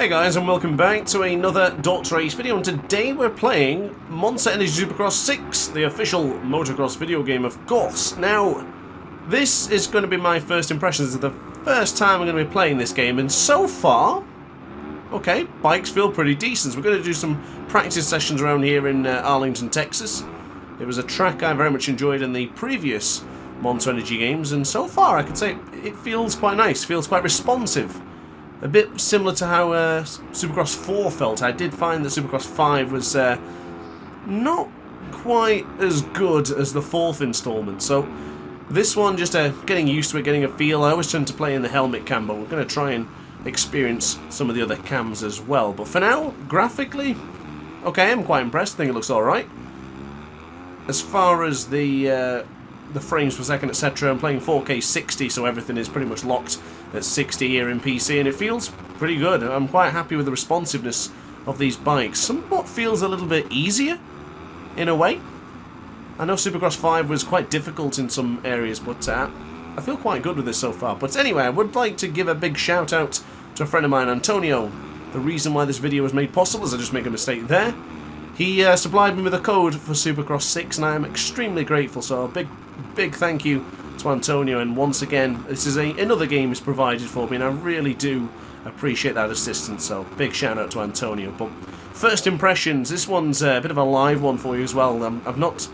Hey guys, and welcome back to another Dot Race video, and today we're playing Monster Energy Supercross 6, the official motocross video game, of course. Now, this is going to be my first impressions. This is the first time I'm going to be playing this game, and so far, okay, bikes feel pretty decent. We're going to do some practice sessions around here in Arlington, Texas. It was a track I very much enjoyed in the previous Monster Energy games, and so far I can say it feels quite nice, feels quite responsive. A bit similar to how Supercross 4 felt. I did find that Supercross 5 was not quite as good as the 4th installment. So this one, just getting used to it, getting a feel. I always tend to play in the helmet cam, but we're going to try and experience some of the other cams as well. But for now, graphically, okay, I'm quite impressed. I think it looks alright. As far as the frames per second, etc., I'm playing 4K 60, so everything is pretty much locked at 60 here in PC, and it feels pretty good. I'm quite happy with the responsiveness of these bikes. Somewhat feels a little bit easier, in a way. I know Supercross 5 was quite difficult in some areas, but I feel quite good with this so far. But anyway, I would like to give a big shout out to a friend of mine, Antonio. The reason why this video was made possible is I just make a mistake there. He supplied me with a code for Supercross 6, and I am extremely grateful, so a big thank you to Antonio. And once again, this is another game is provided for me, and I really do appreciate that assistance, so big shout out to Antonio. But first impressions, this one's a bit of a live one for you as well. I've not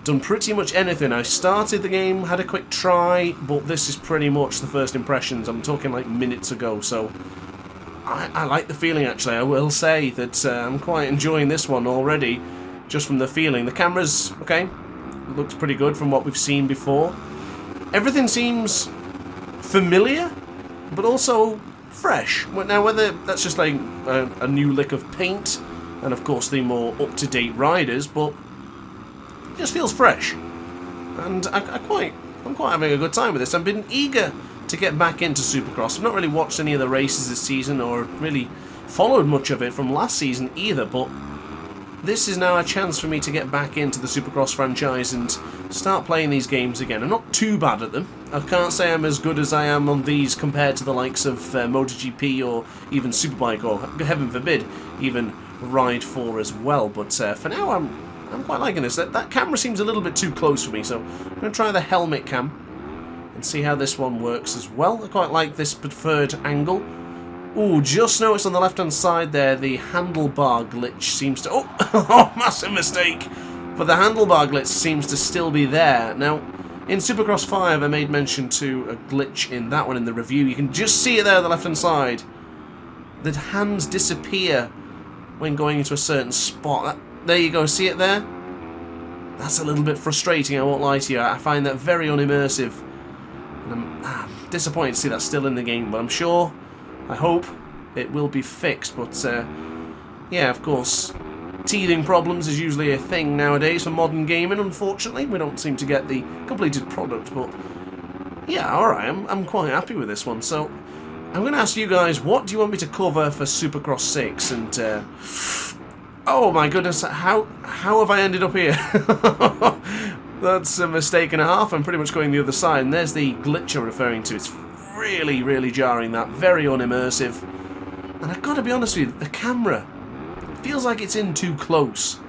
done pretty much anything. I started the game, had a quick try, but this is pretty much the first impressions. I'm talking like minutes ago, so I like the feeling, actually. I will say that I'm quite enjoying this one already, just from the feeling. The camera's, okay, looks pretty good from what we've seen before. Everything seems familiar, but also fresh. Now, whether that's just like a new lick of paint, and of course the more up-to-date riders, but it just feels fresh. And I'm quite having a good time with this. I've been eager to get back into Supercross. I've not really watched any of the races this season, or really followed much of it from last season either, but this is now a chance for me to get back into the Supercross franchise and start playing these games again. I'm not too bad at them. I can't say I'm as good as I am on these compared to the likes of MotoGP or even Superbike, or heaven forbid, even Ride 4 as well. But for now, I'm quite liking this. That camera seems a little bit too close for me, so I'm going to try the helmet cam and see how this one works as well. I quite like this preferred angle. Ooh, just noticed on the left-hand side there, the handlebar glitch seems to... Oh, massive mistake! But the handlebar glitch seems to still be there. Now, in Supercross 5, I made mention to a glitch in that one in the review. You can just see it there on the left-hand side. The hands disappear when going into a certain spot. There you go, see it there? That's a little bit frustrating, I won't lie to you. I find that very unimmersive. And I'm disappointed to see that still in the game, but I'm sure, I hope, it will be fixed. But, yeah, of course, teething problems is usually a thing nowadays for modern gaming, unfortunately. We don't seem to get the completed product, but, yeah, alright, I'm quite happy with this one. So, I'm going to ask you guys, what do you want me to cover for Supercross 6? And, oh my goodness, how have I ended up here? That's a mistake and a half. I'm pretty much going the other side, and there's the glitch I'm referring to. It's really, really jarring, that. Very unimmersive. And I've got to be honest with you, the camera feels like it's in too close.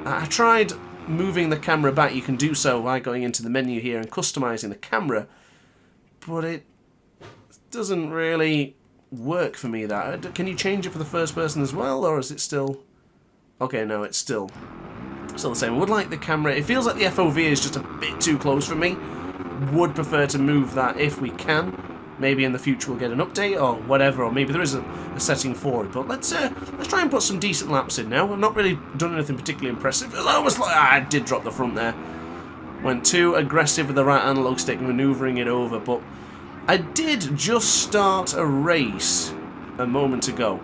I tried moving the camera back. You can do so by going into the menu here and customizing the camera, but it doesn't really work for me, that. Can you change it for the first person as well, or is it still... Okay, no, it's still the same. I would like the camera. It feels like the FOV is just a bit too close for me. Would prefer to move that if we can. Maybe in the future we'll get an update or whatever, or maybe there is a setting for it. But let's try and put some decent laps in now. I've not really done anything particularly impressive. I did drop the front there. Went too aggressive with the right analog stick, manoeuvring it over. But I did just start a race a moment ago,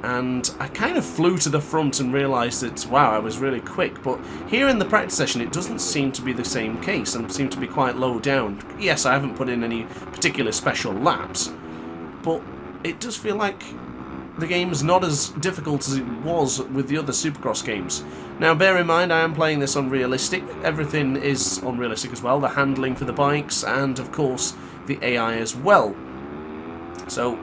and I kind of flew to the front and realised that, wow, I was really quick. But here in the practice session, it doesn't seem to be the same case. I seem to be quite low down. Yes, I haven't put in any particular special laps, but it does feel like the game's not as difficult as it was with the other Supercross games. Now, bear in mind, I am playing this on realistic. Everything is on realistic as well. The handling for the bikes and, of course, the AI as well. So,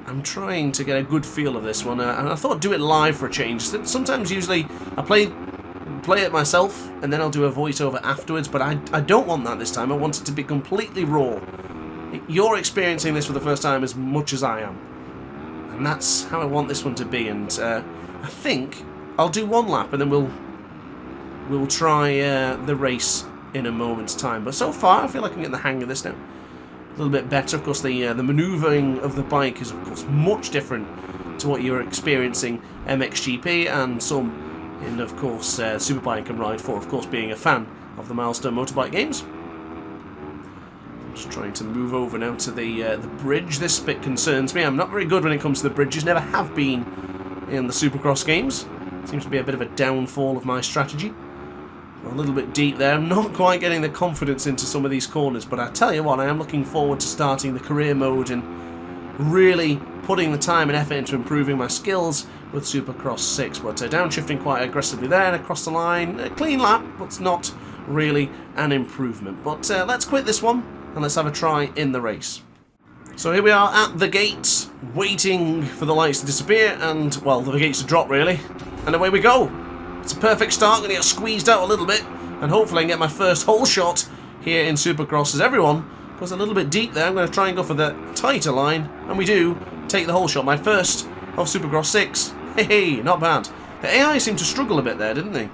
I'm trying to get a good feel of this one, and I thought I'd do it live for a change. Sometimes, usually, I play it myself, and then I'll do a voiceover afterwards, but I don't want that this time. I want it to be completely raw. You're experiencing this for the first time as much as I am, and that's how I want this one to be. And I think I'll do one lap, and then we'll try the race in a moment's time. But so far, I feel like I'm getting the hang of this now. A little bit better. Of course, the manoeuvring of the bike is, of course, much different to what you're experiencing MXGP and some in, of course, Superbike and Ride 4, of course, being a fan of the Milestone motorbike games. I'm just trying to move over now to the bridge. This bit concerns me. I'm not very good when it comes to the bridges. Never have been in the Supercross games. Seems to be a bit of a downfall of my strategy. A little bit deep there. I'm not quite getting the confidence into some of these corners, but I tell you what, I am looking forward to starting the career mode and really putting the time and effort into improving my skills with Supercross 6. But downshifting quite aggressively there and across the line. A clean lap, but it's not really an improvement. But let's quit this one and let's have a try in the race. So here we are at the gates, waiting for the lights to disappear and, well, the gates to drop really. And away we go. It's a perfect start. I'm going to get squeezed out a little bit, and hopefully I can get my first hole shot here in Supercross. As everyone goes a little bit deep there, I'm going to try and go for the tighter line, and we do take the hole shot. My first of Supercross 6. Hey, not bad. The AI seemed to struggle a bit there, didn't they?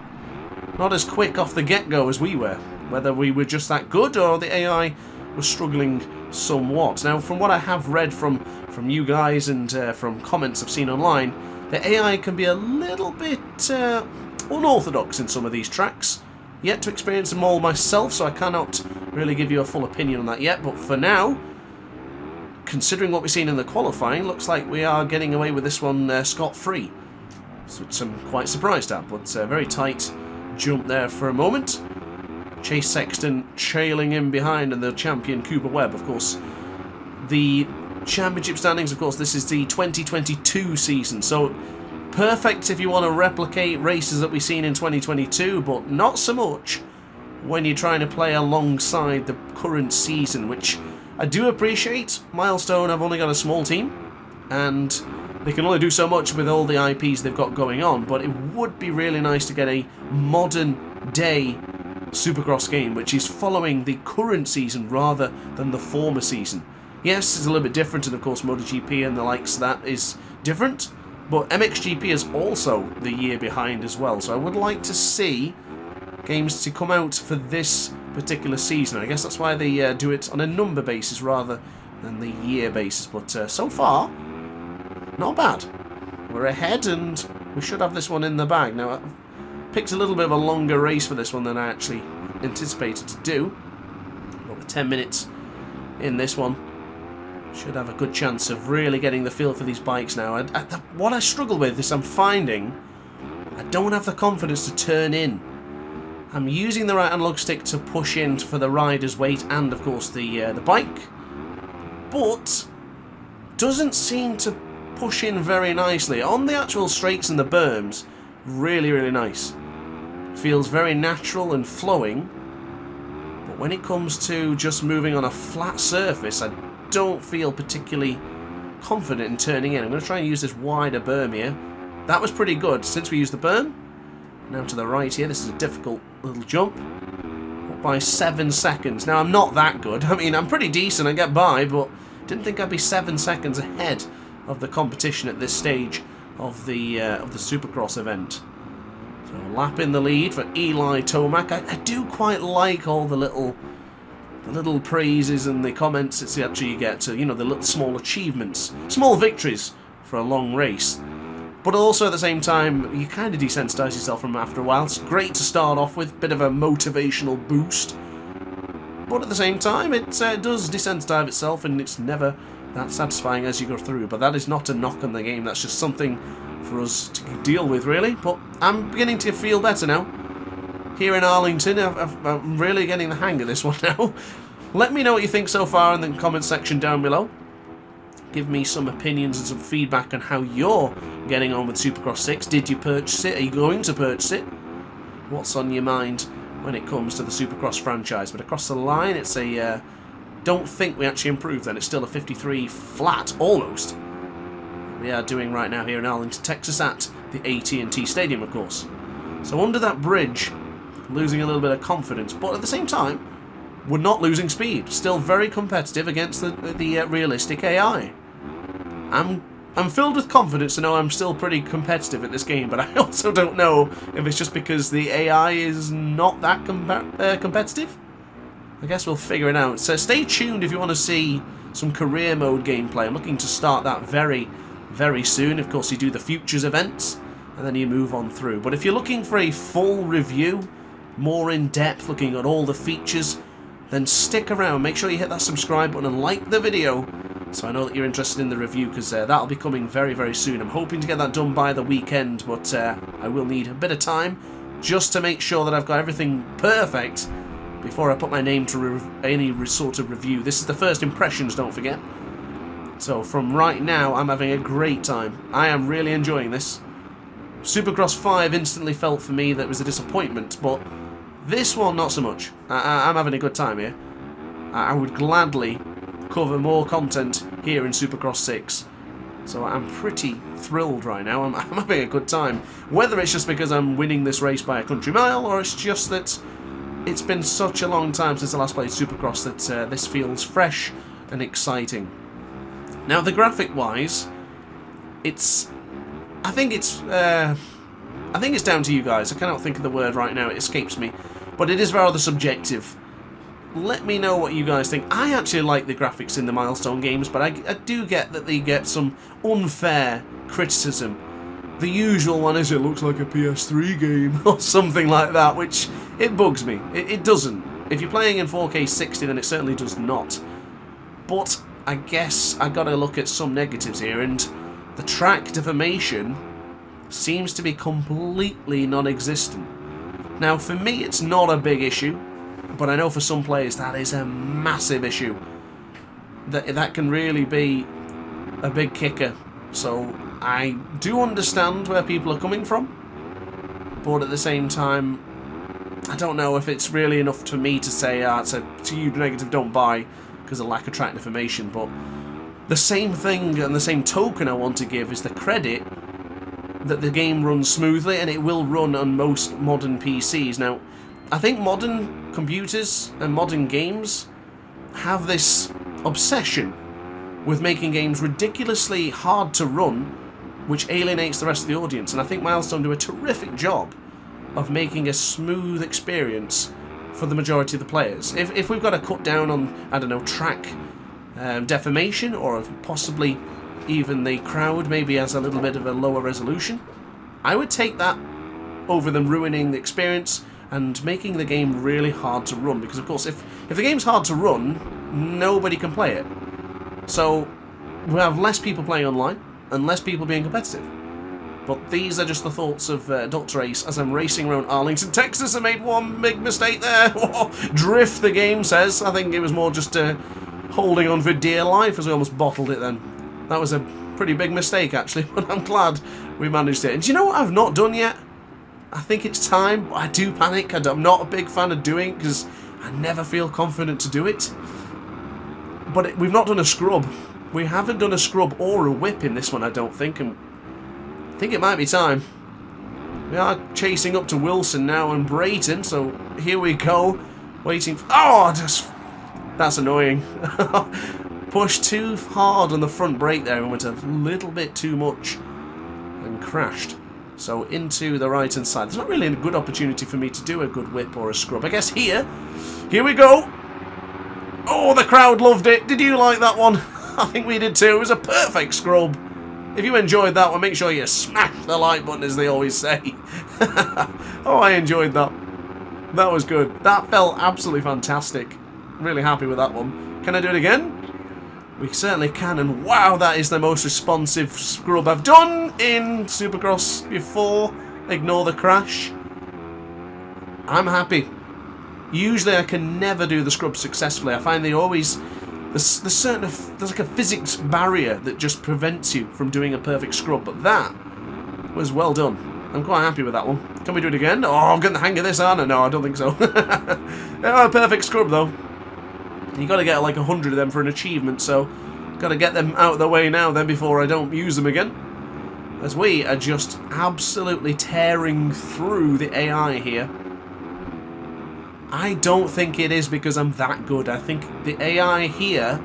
Not as quick off the get-go as we were. Whether we were just that good or the AI was struggling somewhat. Now, from what I have read from you guys and from comments I've seen online, the AI can be a little bit unorthodox in some of these tracks. Yet to experience them all myself, so I cannot really give you a full opinion on that yet. But for now, considering what we've seen in the qualifying, looks like we are getting away with this one scot-free, which I'm quite surprised at. But very tight jump there for a moment. Chase Sexton trailing in behind, and the champion Cooper Webb, of course. The championship standings, of course, this is the 2022 season, so perfect if you want to replicate races that we've seen in 2022, but not so much when you're trying to play alongside the current season, which I do appreciate. Milestone have only got a small team, and they can only do so much with all the IPs they've got going on, but it would be really nice to get a modern day Supercross game which is following the current season rather than the former season. Yes, it's a little bit different, and of course MotoGP and the likes of that is different, but MXGP is also the year behind as well, so I would like to see games to come out for this particular season. I guess that's why they do it on a number basis rather than the year basis, but so far, not bad. We're ahead, and we should have this one in the bag. Now, I picked a little bit of a longer race for this one than I actually anticipated to do, but with 10 minutes in this one, should have a good chance of really getting the feel for these bikes now. What I struggle with is I'm finding I don't have the confidence to turn in. I'm using the right analog stick to push in for the rider's weight and, of course, the bike, but doesn't seem to push in very nicely. On the actual straights and the berms, really, really nice. Feels very natural and flowing, but when it comes to just moving on a flat surface, I don't feel particularly confident in turning in. I'm going to try and use this wider berm here. That was pretty good since we used the berm. Now to the right here, this is a difficult little jump. Up by 7 seconds. Now I'm not that good. I mean, I'm pretty decent, I get by, but didn't think I'd be 7 seconds ahead of the competition at this stage of the Supercross event. So a lap in the lead for Eli Tomac. I do quite like all the little praises and the comments that you get to, you know, the little small achievements, small victories for a long race. But also at the same time, you kind of desensitize yourself from them after a while. It's great to start off with, bit of a motivational boost. But at the same time, it does desensitize itself, and it's never that satisfying as you go through. But that is not a knock on the game, that's just something for us to deal with, really. But I'm beginning to feel better now. Here in Arlington, I'm really getting the hang of this one now. Let me know what you think so far in the comment section down below. Give me some opinions and some feedback on how you're getting on with Supercross 6. Did you purchase it? Are you going to purchase it? What's on your mind when it comes to the Supercross franchise? But across the line, it's a... don't think we actually improved then. It's still a 53 flat, almost. we are doing right now here in Arlington, Texas at the AT&T Stadium, of course. So under that bridge, losing a little bit of confidence, but at the same time, we're not losing speed. Still very competitive against the realistic AI. I'm filled with confidence to know I'm still pretty competitive at this game, but I also don't know if it's just because the AI is not that competitive. I guess we'll figure it out. So stay tuned if you want to see some career mode gameplay. I'm looking to start that very, very soon. Of course, you do the futures events, and then you move on through. But if you're looking for a full review, more in depth, looking at all the features, then stick around. Make sure you hit that subscribe button and like the video, so I know that you're interested in the review, because that'll be coming very, very soon. I'm hoping to get that done by the weekend, but I will need a bit of time just to make sure that I've got everything perfect before I put my name to any sort of review. This is the first impressions, don't forget. So from right now, I'm having a great time. I am really enjoying this. Supercross 5 instantly felt for me that it was a disappointment, but this one, not so much. I'm having a good time here. I would gladly cover more content here in Supercross 6. So I'm pretty thrilled right now. I'm having a good time. Whether it's just because I'm winning this race by a country mile, or it's just that it's been such a long time since I last played Supercross that this feels fresh and exciting. Now, the graphic-wise, I think it's down to you guys. I cannot think of the word right now. It escapes me. But it is rather subjective. Let me know what you guys think. I actually like the graphics in the Milestone games, but I do get that they get some unfair criticism. The usual one is it looks like a PS3 game or something like that, which it bugs me. It doesn't. If you're playing in 4K 60, then it certainly does not. But I guess I gotta look at some negatives here, and the track deformation seems to be completely non-existent. Now, for me, it's not a big issue, but I know for some players that is a massive issue. That can really be a big kicker. So I do understand where people are coming from, but at the same time, I don't know if it's really enough for me to say, it's a huge negative, don't buy, because of lack of track deformation. But the same thing and the same token I want to give is the credit that the game runs smoothly, and it will run on most modern PCs. Now, I think modern computers and modern games have this obsession with making games ridiculously hard to run, which alienates the rest of the audience, and I think Milestone do a terrific job of making a smooth experience for the majority of the players. If we've got to cut down on, I don't know, track deformation, or possibly even the crowd maybe has a little bit of a lower resolution, I would take that over them ruining the experience and making the game really hard to run, because of course if the game's hard to run, nobody can play it. So we have less people playing online and less people being competitive. But these are just the thoughts of Dr. Ace as I'm racing around Arlington, Texas. I made one big mistake there. Drift, the game says. I think it was more just holding on for dear life, as we almost bottled it then. That was a pretty big mistake, actually, but I'm glad we managed it. And do you know what I've not done yet? I think it's time. I do panic. I'm not a big fan of doing it because I never feel confident to do it. But we've not done a scrub. We haven't done a scrub or a whip in this one, I don't think. And I think it might be time. We are chasing up to Wilson now and Brayton, so here we go. Waiting for... Oh, that's annoying. Pushed too hard on the front brake there and went a little bit too much and crashed. So into the right hand side. There's not really a good opportunity for me to do a good whip or a scrub. I guess here we go. Oh, the crowd loved it. Did you like that one? I think we did too. It was a perfect scrub. If you enjoyed that one, make sure you smash the like button, as they always say. Oh, I enjoyed that. That was good. That felt absolutely fantastic. Really happy with that one. Can I do it again? We certainly can, and wow, that is the most responsive scrub I've done in Supercross before. Ignore the crash. I'm happy. Usually I can never do the scrub successfully. I find they always... There's like a physics barrier that just prevents you from doing a perfect scrub, but that was well done. I'm quite happy with that one. Can we do it again? Oh, I'm getting the hang of this, aren't I? No, I don't think so. Yeah, perfect scrub, though. You got to get like 100 of them for an achievement, so Gotta get them out of the way now then before I don't use them again. As we are just absolutely tearing through the AI here. I don't think it is because I'm that good. I think the AI here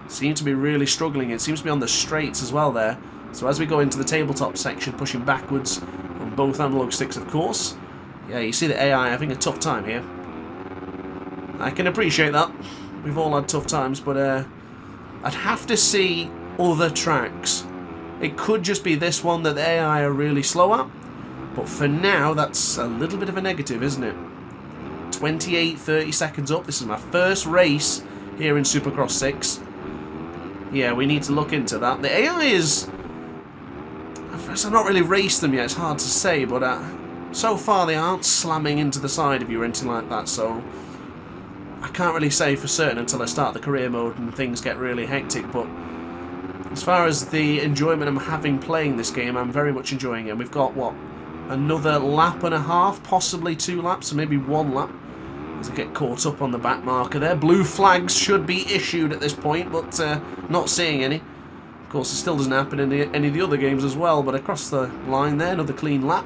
seems to be really struggling. It seems to be on the straights as well there. So as we go into the tabletop section, pushing backwards on both analog sticks, of course. Yeah, you see the AI having a tough time here. I can appreciate that. We've all had tough times, but I'd have to see other tracks. It could just be this one that the AI are really slow at. But for now, that's a little bit of a negative, isn't it? 28, 30 seconds up. This is my first race here in Supercross 6. Yeah, we need to look into that. The AI is... I've not really raced them yet, it's hard to say, but so far they aren't slamming into the side of you or anything like that, so I can't really say for certain until I start the career mode and things get really hectic. But as far as the enjoyment I'm having playing this game, I'm very much enjoying it. We've got, what, another lap and a half, possibly 2 laps, or maybe 1 lap, as I get caught up on the back marker there. Blue flags should be issued at this point, but not seeing any. Of course, it still doesn't happen in any of the other games as well, but across the line there, another clean lap,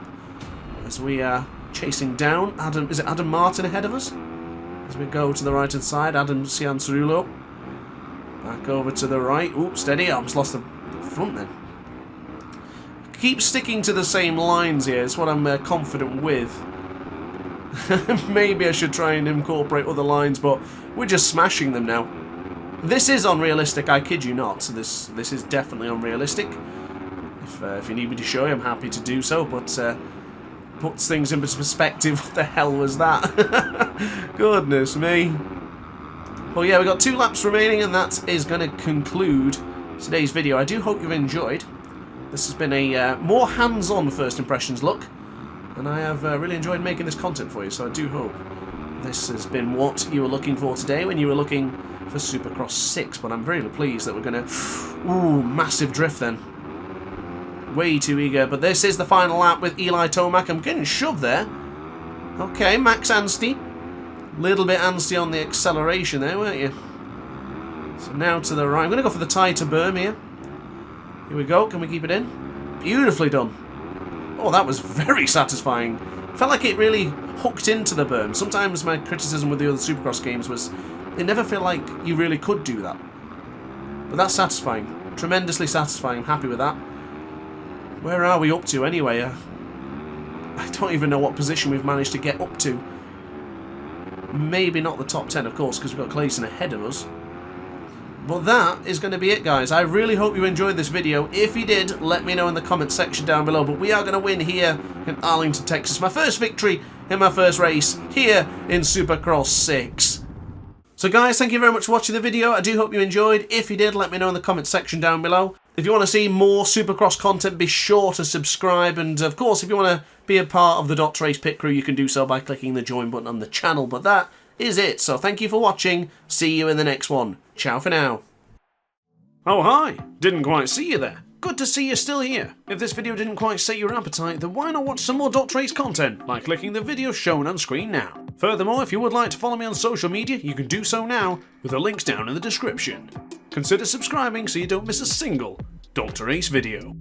as we are chasing down. Is it Adam Martin ahead of us? As we go to the right-hand side, Adam Ciancerulo. Back over to the right. Oops, steady. I almost lost the front then. Keep sticking to the same lines here. It's what I'm confident with. Maybe I should try and incorporate other lines, but we're just smashing them now. This is unrealistic, I kid you not. So this is definitely unrealistic. If you need me to show you, I'm happy to do so, but puts things into perspective. What the hell was that? Goodness me. Well, yeah, we've got 2 laps remaining, and that is going to conclude today's video. I do hope you've enjoyed. This has been a more hands-on first impressions look, and I have really enjoyed making this content for you, so I do hope this has been what you were looking for today when you were looking for Supercross 6, but I'm really pleased that we're going to... Ooh, massive drift then. Way too eager, but this is the final lap with Eli Tomac. I'm getting shoved there. Okay, Max Anstey. Little bit antsy on the acceleration there, weren't you? So now to the right. I'm going to go for the tighter berm here. Here we go. Can we keep it in? Beautifully done. Oh, that was very satisfying. Felt like it really hooked into the berm. Sometimes my criticism with the other Supercross games was they never feel like you really could do that. But that's satisfying. Tremendously satisfying. I'm happy with that. Where are we up to anyway? I don't even know what position we've managed to get up to. Maybe not the top 10, of course, because we've got Clayton ahead of us. But that is going to be it, guys. I really hope you enjoyed this video. If you did, let me know in the comment section down below. But we are going to win here in Arlington, Texas. My first victory in my first race here in Supercross 6. So guys, thank you very much for watching the video. I do hope you enjoyed. If you did, let me know in the comment section down below. If you want to see more Supercross content, be sure to subscribe. And of course, if you want to be a part of the Dr. Ace Pit Crew, you can do so by clicking the join button on the channel. But that is it. So thank you for watching. See you in the next one. Ciao for now. Oh, hi. Didn't quite see you there. Good to see you're still here. If this video didn't quite sate your appetite, then why not watch some more Dr. Ace content by clicking the video shown on screen now. Furthermore, if you would like to follow me on social media, you can do so now with the links down in the description. Consider subscribing so you don't miss a single Dr. Ace video.